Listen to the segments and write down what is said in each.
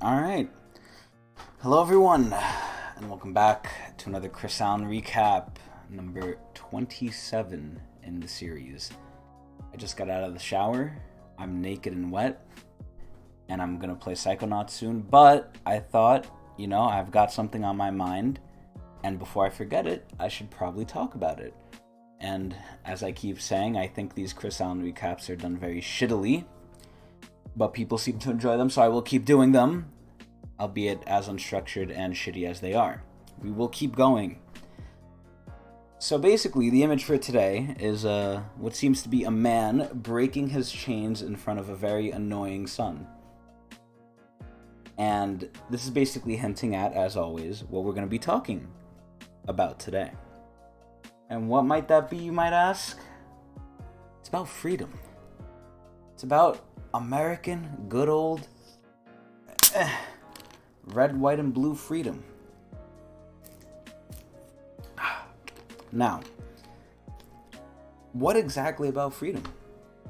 All right. Hello, everyone, and welcome back to another Chris Allen recap, number 27 in the series. I just got out of the shower. I'm naked and wet, and I'm gonna play Psychonauts soon. But I thought, I've got something on my mind, and before I forget it, I should probably talk about it. And as I keep saying, I think these Chris Allen recaps are done very shittily, but people seem to enjoy them, so I will keep doing them, albeit as unstructured and shitty as they are. We will keep going. So basically, the image for today is what seems to be a man breaking his chains in front of a very annoying son. And this is basically hinting at, as always, what we're going to be talking about today. And what might that be, you might ask? It's about freedom. It's about American, good old red, white, and blue freedom. Now, what exactly about freedom?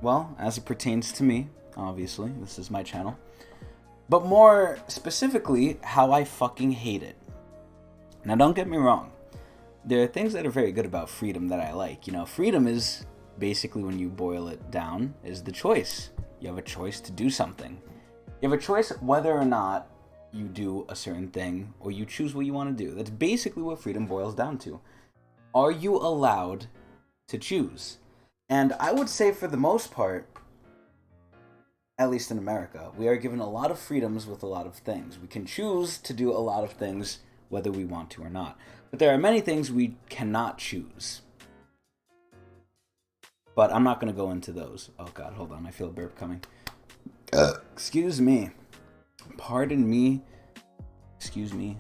Well, as it pertains to me, obviously, this is my channel. But more specifically, how I fucking hate it. Now, don't get me wrong. There are things that are very good about freedom that I like. Freedom is basically, when you boil it down, is the choice. You have a choice to do something. You have a choice whether or not you do a certain thing, or you choose what you want to do. That's basically what freedom boils down to. Are you allowed to choose? And I would say, for the most part, at least in America, we are given a lot of freedoms with a lot of things. We can choose to do a lot of things whether we want to or not. But there are many things we cannot choose. But I'm not going to go into those. Oh god, hold on, I feel a burp coming. Excuse me. Pardon me. Excuse me.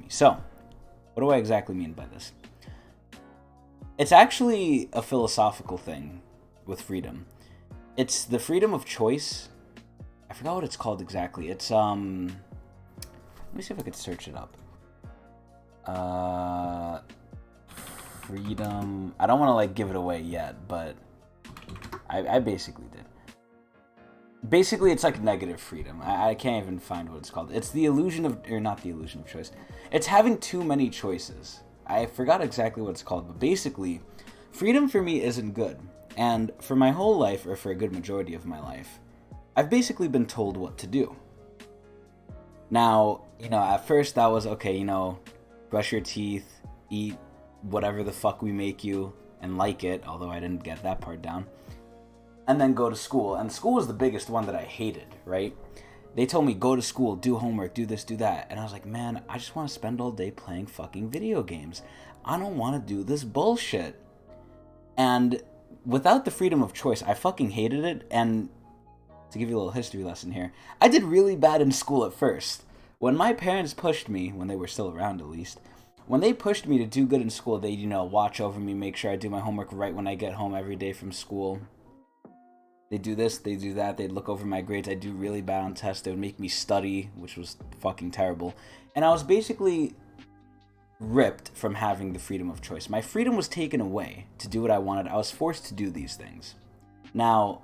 So, what do I exactly mean by this? It's actually a philosophical thing with freedom. It's the freedom of choice. I forgot what it's called exactly. It's, let me see if I could search it up. Freedom. I don't want to, give it away yet, but I basically did. Basically, it's like negative freedom. I can't even find what it's called. It's the illusion of, or not the illusion of choice. It's having too many choices. I forgot exactly what it's called, but basically, freedom for me isn't good. And for my whole life, or for a good majority of my life, I've basically been told what to do. Now, at first that was, okay, brush your teeth, eat whatever the fuck we make you, and like it, although I didn't get that part down. And then go to school. And school was the biggest one that I hated, right? They told me, go to school, do homework, do this, do that. And I was like, man, I just want to spend all day playing fucking video games. I don't want to do this bullshit. And without the freedom of choice, I fucking hated it. And to give you a little history lesson here, I did really bad in school at first. When my parents pushed me, when they were still around at least, when they pushed me to do good in school, they'd, watch over me, make sure I do my homework right when I get home every day from school. They do this, they do that, they'd look over my grades, I'd do really bad on tests, they would make me study, which was fucking terrible. And I was basically ripped from having the freedom of choice. My freedom was taken away to do what I wanted. I was forced to do these things. Now,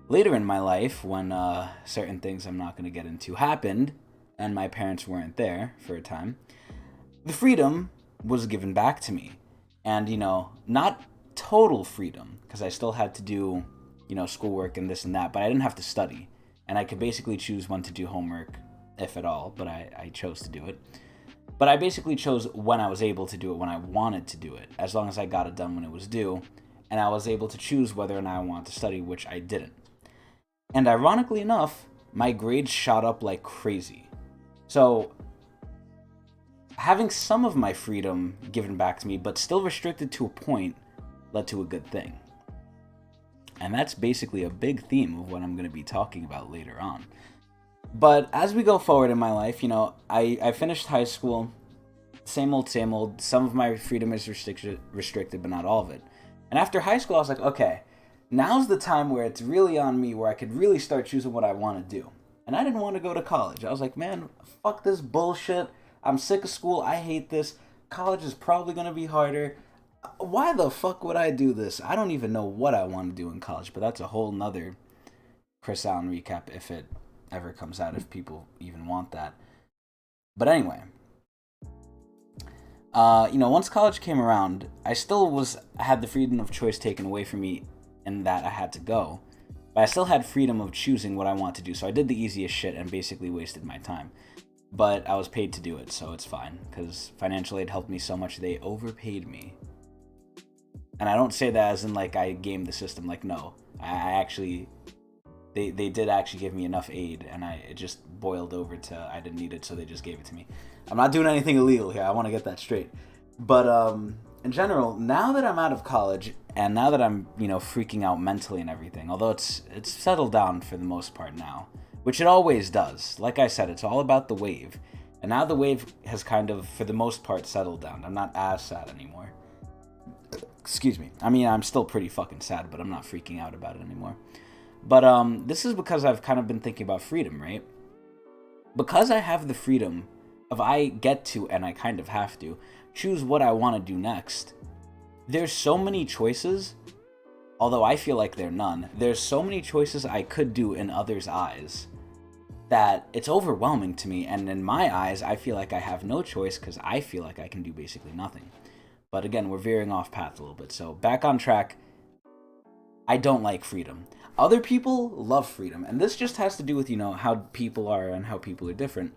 later in my life, when certain things I'm not going to get into happened, and my parents weren't there for a time, the freedom was given back to me. And, not total freedom, because I still had to do schoolwork and this and that, but I didn't have to study. And I could basically choose when to do homework, if at all, but I chose to do it. But I basically chose when I was able to do it, when I wanted to do it, as long as I got it done when it was due, and I was able to choose whether or not I wanted to study, which I didn't. And ironically enough, my grades shot up like crazy. So, having some of my freedom given back to me, but still restricted to a point, led to a good thing. And that's basically a big theme of what I'm going to be talking about later on. But as we go forward in my life, I finished high school. Same old, same old. Some of my freedom is restricted, but not all of it. And after high school, I was like, okay, now's the time where it's really on me, where I could really start choosing what I want to do. And I didn't want to go to college. I was like, man, fuck this bullshit. I'm sick of school. I hate this. College is probably going to be harder. Why the fuck would I do this? I don't even know what I want to do in college, but that's a whole nother Chris Allen recap if it ever comes out, if people even want that. But anyway, once college came around, I still had the freedom of choice taken away from me in that I had to go. But I still had freedom of choosing what I want to do, so I did the easiest shit and basically wasted my time. But I was paid to do it, so it's fine, because financial aid helped me so much, they overpaid me. And I don't say that as in, like, I gamed the system, like, no. I actually, they did actually give me enough aid, and it just boiled over to I didn't need it, so they just gave it to me. I'm not doing anything illegal here, I want to get that straight. But, in general, now that I'm out of college, and now that I'm, freaking out mentally and everything, although it's settled down for the most part now, which it always does. Like I said, it's all about the wave. And now the wave has kind of, for the most part, settled down. I'm not as sad anymore. Excuse me. I mean, I'm still pretty fucking sad, but I'm not freaking out about it anymore. But this is because I've kind of been thinking about freedom, right? Because I have the freedom of I get to, and I kind of have to, choose what I want to do next. There's so many choices, although I feel like they're none. There's so many choices I could do in others' eyes that it's overwhelming to me, and in my eyes, I feel like I have no choice because I feel like I can do basically nothing. But again, we're veering off path a little bit, so back on track. I don't like freedom. Other people love freedom, and this just has to do with, how people are and how people are different.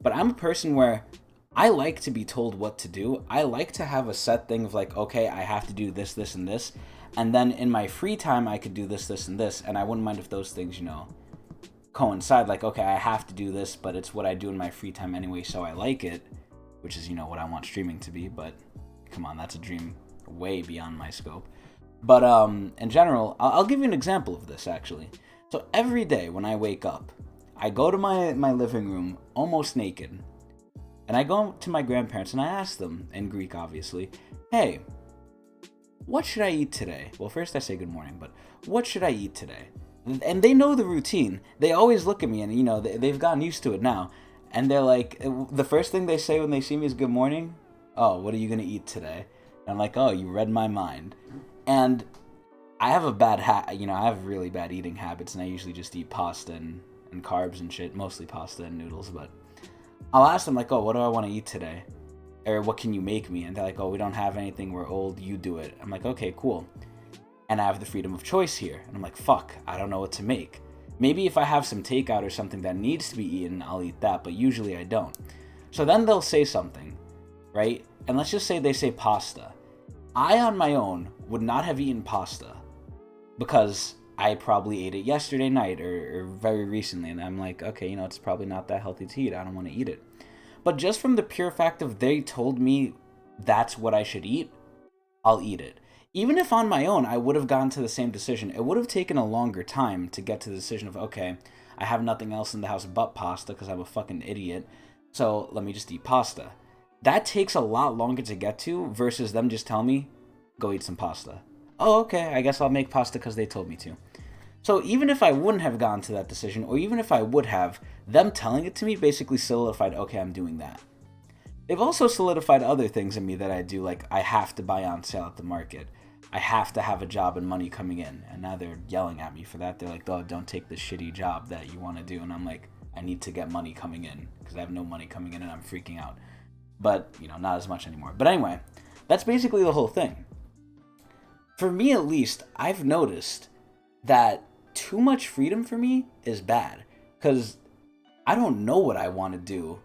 But I'm a person where I like to be told what to do. I like to have a set thing of like, okay, I have to do this, this, and this, and then in my free time, I could do this, this, and this, and I wouldn't mind if those things, coincide, like, okay, I have to do this, but it's what I do in my free time anyway, so I like it, which is, what I want streaming to be, but come on, that's a dream way beyond my scope. But in general, I'll give you an example of this, actually. So every day when I wake up, I go to my living room almost naked, and I go to my grandparents and I ask them, in Greek obviously, hey, what should I eat today? Well, first I say good morning, but what should I eat today? And they know the routine. They always look at me and, they've gotten used to it now. And they're like, the first thing they say when they see me is good morning. Oh, what are you going to eat today? And I'm like, oh, you read my mind. And I have a bad I have really bad eating habits, and I usually just eat pasta and carbs and shit, mostly pasta and noodles. But I'll ask them, like, oh, what do I want to eat today? Or what can you make me? And they're like, oh, we don't have anything, we're old, you do it. I'm like, okay, cool. And I have the freedom of choice here. And I'm like, fuck, I don't know what to make. Maybe if I have some takeout or something that needs to be eaten, I'll eat that, but usually I don't. So then they'll say something, right? And let's just say they say pasta. I, on my own, would not have eaten pasta because I probably ate it yesterday night or very recently. And I'm like, okay, it's probably not that healthy to eat. I don't want to eat it. But just from the pure fact of they told me that's what I should eat, I'll eat it. Even if on my own I would have gotten to the same decision, it would have taken a longer time to get to the decision of, okay, I have nothing else in the house but pasta because I'm a fucking idiot, so let me just eat pasta. That takes a lot longer to get to versus them just telling me, go eat some pasta. Oh, okay, I guess I'll make pasta because they told me to. So even if I wouldn't have gotten to that decision, or even if I would have, them telling it to me basically solidified, okay, I'm doing that. They've also solidified other things in me that I do, like I have to buy on sale at the market. I have to have a job and money coming in. And now they're yelling at me for that. They're like, oh, don't take this shitty job that you want to do. And I'm like, I need to get money coming in because I have no money coming in and I'm freaking out. But, not as much anymore. But anyway, that's basically the whole thing. For me, at least, I've noticed that too much freedom for me is bad. Because I don't know what I want to do.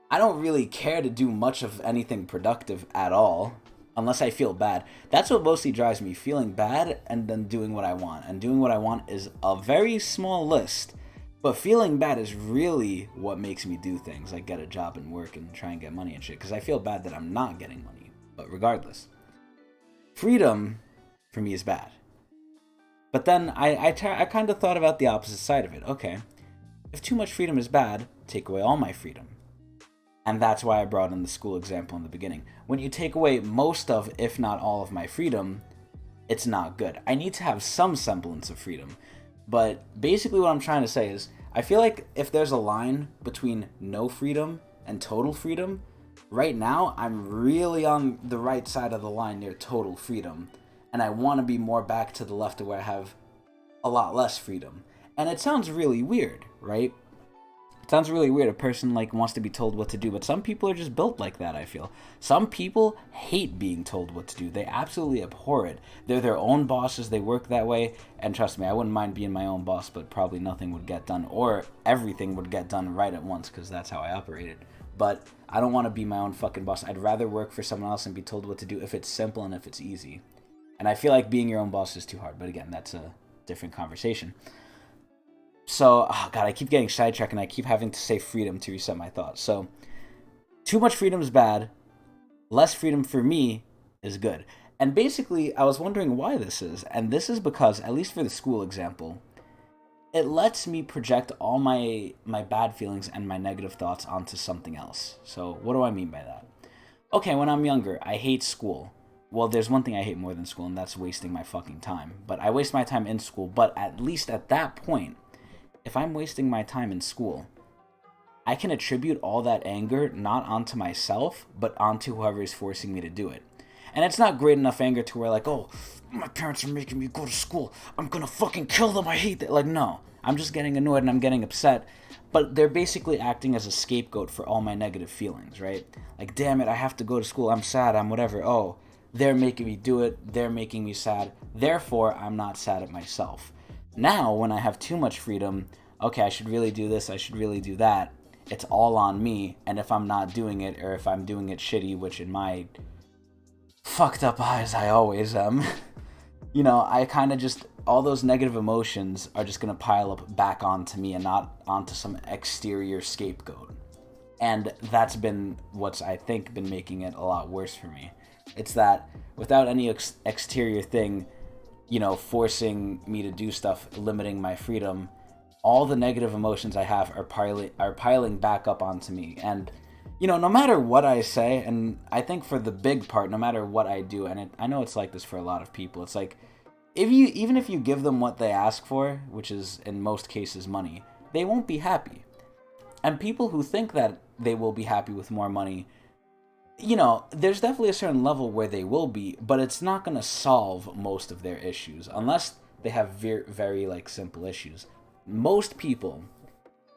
I don't really care to do much of anything productive at all. Unless I feel bad. That's what mostly drives me, feeling bad and then doing what I want. And doing what I want is a very small list. But feeling bad is really what makes me do things, like get a job and work and try and get money and shit. Because I feel bad that I'm not getting money. But regardless. Freedom, for me, is bad. But then I kind of thought about the opposite side of it. Okay, if too much freedom is bad, take away all my freedom. And that's why I brought in the school example in the beginning. When you take away most of, if not all of my freedom, it's not good. I need to have some semblance of freedom. But basically what I'm trying to say is, I feel like if there's a line between no freedom and total freedom, right now I'm really on the right side of the line near total freedom. And I want to be more back to the left of where I have a lot less freedom. And it sounds really weird, right? It sounds really weird. A person like wants to be told what to do, but some people are just built like that, I feel. Some people hate being told what to do. They absolutely abhor it. They're their own bosses. They work that way. And trust me, I wouldn't mind being my own boss, but probably nothing would get done, or everything would get done right at once, because that's how I operated. But I don't want to be my own fucking boss. I'd rather work for someone else and be told what to do if it's simple and if it's easy. And I feel like being your own boss is too hard. But again, that's a different conversation. So, oh God, I keep getting sidetracked and I keep having to say freedom to reset my thoughts. So, too much freedom is bad. Less freedom for me is good. And basically, I was wondering why this is. And this is because, at least for the school example, it lets me project all my bad feelings and my negative thoughts onto something else. So, what do I mean by that? Okay, when I'm younger, I hate school. Well, there's one thing I hate more than school, and that's wasting my fucking time. But I waste my time in school. But at least at that point, if I'm wasting my time in school, I can attribute all that anger not onto myself, but onto whoever is forcing me to do it. And it's not great enough anger to where, like, oh, my parents are making me go to school, I'm gonna fucking kill them, I hate that. Like, no. I'm just getting annoyed and I'm getting upset. But they're basically acting as a scapegoat for all my negative feelings, right? Like, damn it, I have to go to school, I'm sad, I'm whatever. Oh, they're making me do it, they're making me sad. Therefore, I'm not sad at myself. Now, when I have too much freedom, okay, I should really do this, I should really do that, it's all on me, and if I'm not doing it, or if I'm doing it shitty, which in my fucked up eyes I always am, you know, I kind of just, all those negative emotions are just going to pile up back onto me and not onto some exterior scapegoat. And that's been what's, I think, been making it a lot worse for me. It's that without any exterior thing, you know, forcing me to do stuff, limiting my freedom, all the negative emotions I have are piling back up onto me. And, you know, no matter what I say, and I think for the big part, no matter what I do, and I know it's like this for a lot of people, it's like, even if you give them what they ask for, which is in most cases money, they won't be happy. And people who think that they will be happy with more money, you know, there's definitely a certain level where they will be, but it's not going to solve most of their issues, unless they have very, very, like, simple issues. Most people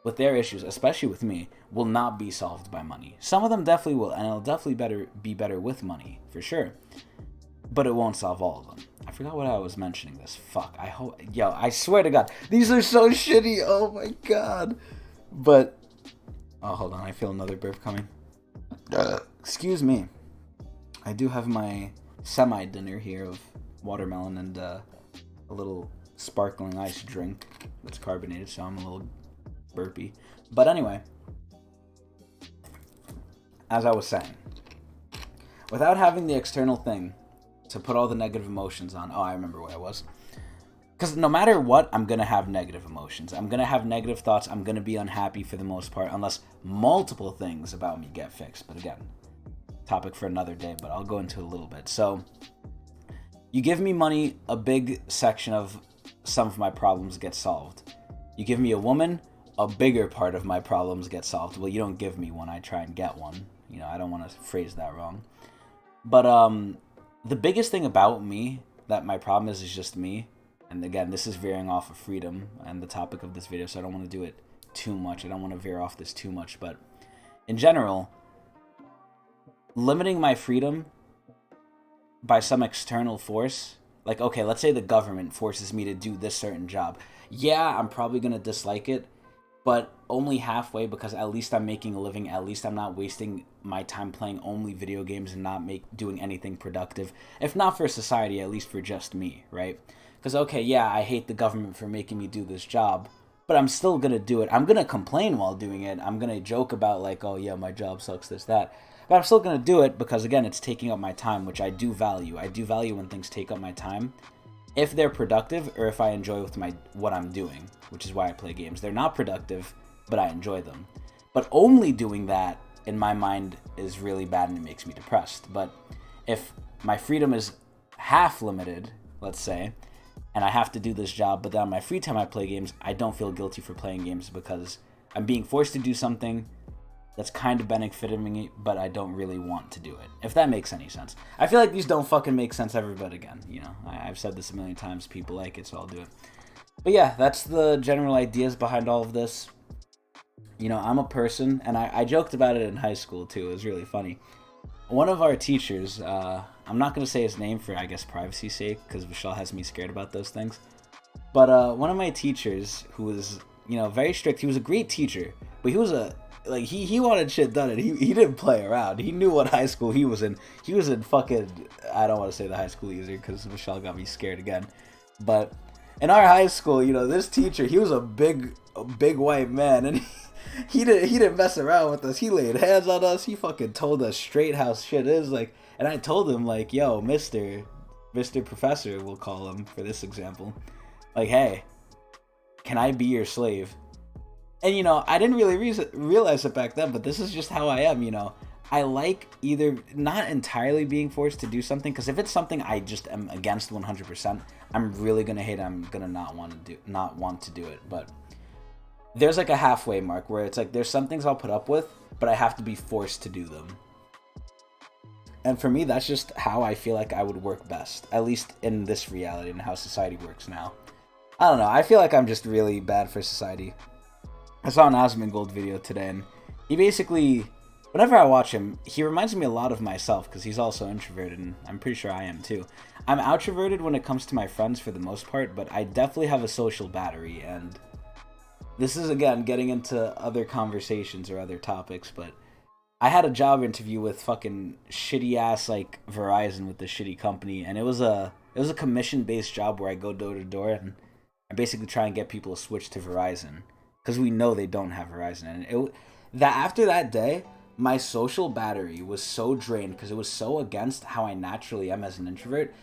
with their issues, especially with me, will not be solved by money. Some of them definitely will, and it'll definitely be better with money, for sure. But it won't solve all of them. I forgot what I was mentioning this. Fuck. I swear to God, these are so shitty. Oh my God. But, oh, hold on. I feel another burp coming. Excuse me. I do have my semi-dinner here of watermelon and a little sparkling ice drink that's carbonated, so I'm a little burpy. But anyway, as I was saying, without having the external thing to put all the negative emotions on, I remember where I was. Because no matter what, I'm going to have negative emotions. I'm going to have negative thoughts. I'm going to be unhappy for the most part, unless multiple things about me get fixed. But again, topic for another day, but I'll go into it a little bit. So, you give me money, a big section of some of my problems get solved. You give me a woman, a bigger part of my problems get solved. Well, you don't give me one, I try and get one. You know, I don't want to phrase that wrong. But the biggest thing about me, that my problem is just me. And again, this is veering off of freedom and the topic of this video, so I don't want to do it too much. I don't want to veer off this too much. But in general, limiting my freedom by some external force, like, okay, let's say the government forces me to do this certain job. Yeah, I'm probably going to dislike it, but only halfway, because at least I'm making a living. At least I'm not wasting my time playing only video games and not doing anything productive. If not for society, at least for just me, right? Because, okay, yeah, I hate the government for making me do this job, but I'm still going to do it. I'm going to complain while doing it. I'm going to joke about, like, oh, yeah, my job sucks, this, that. But I'm still going to do it because, again, it's taking up my time, which I do value. I do value when things take up my time, if they're productive or if I enjoy what I'm doing, which is why I play games. They're not productive, but I enjoy them. But only doing that, in my mind, is really bad and it makes me depressed. But if my freedom is half limited, let's say, and I have to do this job, but then on my free time I play games, I don't feel guilty for playing games because I'm being forced to do something that's kind of benefiting me, but I don't really want to do it. If that makes any sense. I feel like these don't fucking make sense ever, but again, you know, I've said this a million times, people like it, so I'll do it. But yeah, that's the general ideas behind all of this. You know, I'm a person, and I joked about it in high school too. It was really funny. One of our teachers, I'm not going to say his name for, I guess, privacy's sake, because Vishal has me scared about those things. But one of my teachers, who was, you know, very strict, he was a great teacher, but he was he wanted shit done, and he didn't play around. He knew what high school he was in. He was in fucking, I don't want to say the high school either, because Vishal got me scared again. But in our high school, you know, this teacher, he was a big white man, and he didn't mess around with us. He laid hands on us. He fucking told us straight how shit is, like, and I told him, like, yo, Mr. Professor, we'll call him for this example, like, hey, can I be your slave? And, you know, I didn't really realize it back then, but this is just how I am, you know. I like either not entirely being forced to do something, because if it's something I just am against 100%, I'm really gonna hate it. I'm gonna not want to do it. But there's like a halfway mark where it's like there's some things I'll put up with, but I have to be forced to do them. And for me, that's just how I feel like I would work best, at least in this reality and how society works now. I don't know. I feel like I'm just really bad for society. I saw an Asmongold video today, and he basically, whenever I watch him, he reminds me a lot of myself, because he's also introverted, and I'm pretty sure I am too. I'm outroverted when it comes to my friends for the most part, but I definitely have a social battery, and this is, again, getting into other conversations or other topics, but I had a job interview with fucking shitty ass, like, Verizon with this shitty company, and it was a commission based job where I go door to door and I basically try and get people to switch to Verizon, because we know they don't have Verizon. And after that day, my social battery was so drained, because it was so against how I naturally am as an introvert.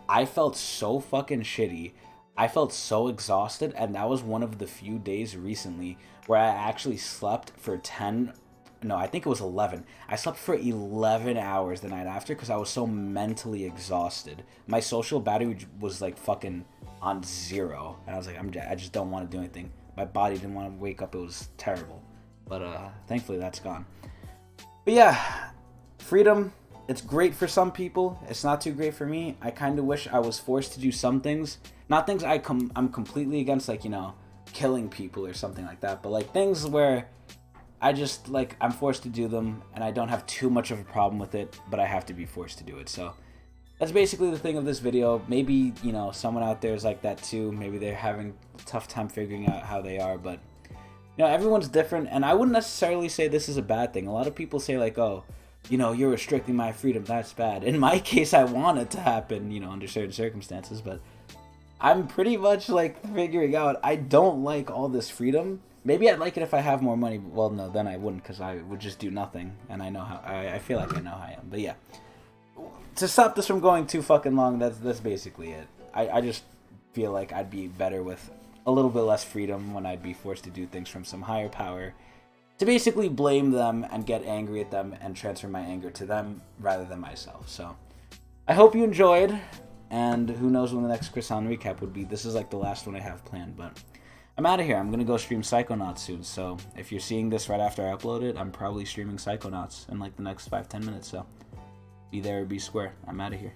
I felt so fucking shitty. I felt so exhausted, and that was one of the few days recently where I actually slept for 11. I slept for 11 hours the night after, because I was so mentally exhausted. My social battery was like fucking on 0, and I was like, I just don't want to do anything. My body didn't want to wake up. It was terrible. But thankfully that's gone. But yeah, freedom, it's great for some people. It's not too great for me. I kind of wish I was forced to do some things. Not things I'm completely against, like, you know, killing people or something like that. But like things where I just, like, I'm forced to do them, and I don't have too much of a problem with it, but I have to be forced to do it. So that's basically the thing of this video. Maybe, you know, someone out there is like that too. Maybe they're having a tough time figuring out how they are, but, you know, everyone's different, and I wouldn't necessarily say this is a bad thing. A lot of people say, like, oh, you know, you're restricting my freedom, that's bad. In my case, I want it to happen, you know, under certain circumstances, but I'm pretty much, like, figuring out I don't like all this freedom. Maybe I'd like it if I have more money. Well, no, then I wouldn't, because I would just do nothing, and I know how, I feel like I know how I am, but yeah. To stop this from going too fucking long, that's basically it. I just feel like I'd be better with a little bit less freedom when I'd be forced to do things from some higher power, to basically blame them and get angry at them and transfer my anger to them rather than myself. So I hope you enjoyed, and who knows when the next Chris On recap would be. This is like the last one I have planned, but I'm out of here. I'm gonna go stream Psychonauts soon, so if you're seeing this right after I upload it, I'm probably streaming Psychonauts in like the next 5-10 minutes, so be there or be square. I'm out of here.